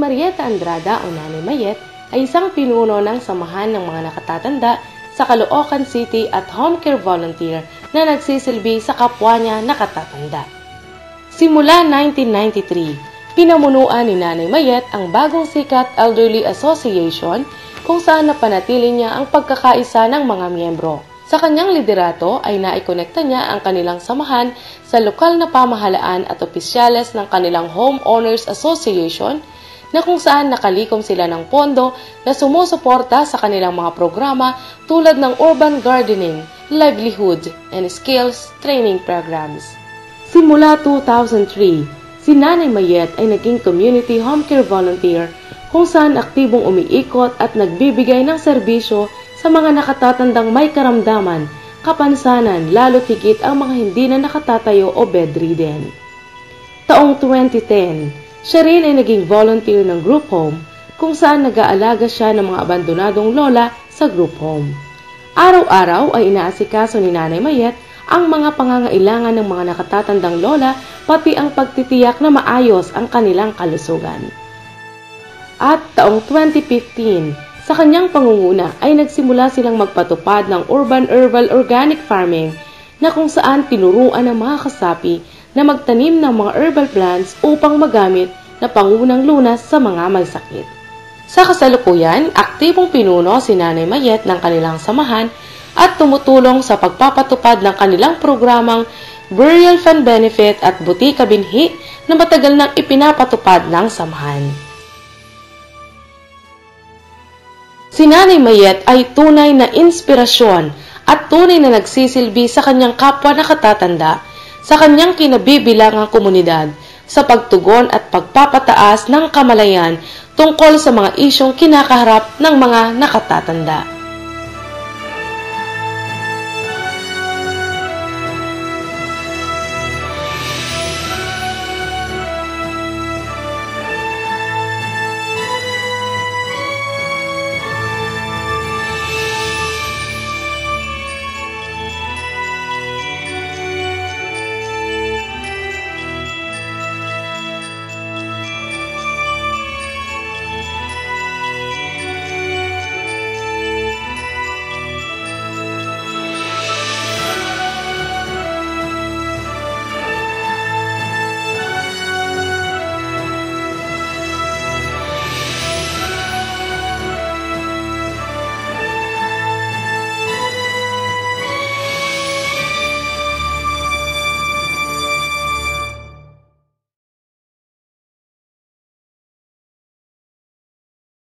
Marieta Andrada o Nanay Mayet ay isang pinuno ng samahan ng mga nakatatanda sa Caloocan City at home care volunteer na nagsisilbi sa kapwa niya nakatatanda. Simula 1993, pinamunuan ni Nanay Mayet ang bagong sikat Elderly Association kung saan napanatili niya ang pagkakaisa ng mga miyembro. Sa kanyang liderato ay naikonekta niya ang kanilang samahan sa lokal na pamahalaan at opisyales ng kanilang Homeowners Association na kung saan nakalikom sila ng pondo na sumusuporta sa kanilang mga programa tulad ng urban gardening, livelihood, and skills training programs. Simula 2003, si Nanay Mayet ay naging community home care volunteer kung saan aktibong umiikot at nagbibigay ng serbisyo sa mga nakatatandang may karamdaman, kapansanan, lalo't higit ang mga hindi na nakatatayo o bedridden. Taong 2010, siya rin ay naging volunteer ng group home kung saan nag-aalaga siya ng mga abandonadong lola sa group home. Araw-araw ay inaasikaso ni Nanay Mayet ang mga pangangailangan ng mga nakatatandang lola pati ang pagtitiyak na maayos ang kanilang kalusugan. At taong 2015, sa kanyang pangunguna ay nagsimula silang magpatupad ng urban herbal organic farming na kung saan tinuruan ng mga kasapi na magtanim ng mga herbal plants upang magamit na pangunang lunas sa mga may sakit. Sa kasalukuyan, aktibong pinuno si Nanay Mayet ng kanilang samahan at tumutulong sa pagpapatupad ng kanilang programang Burial Fund Benefit at Butika Binhi na matagal nang ipinapatupad ng samahan. Si Nanay Mayet ay tunay na inspirasyon at tunay na nagsisilbi sa kanyang kapwa nakatatanda, sa kanyang kinabibilangang komunidad, sa pagtugon at pagpapataas ng kamalayan tungkol sa mga isyong kinakaharap ng mga nakatatanda.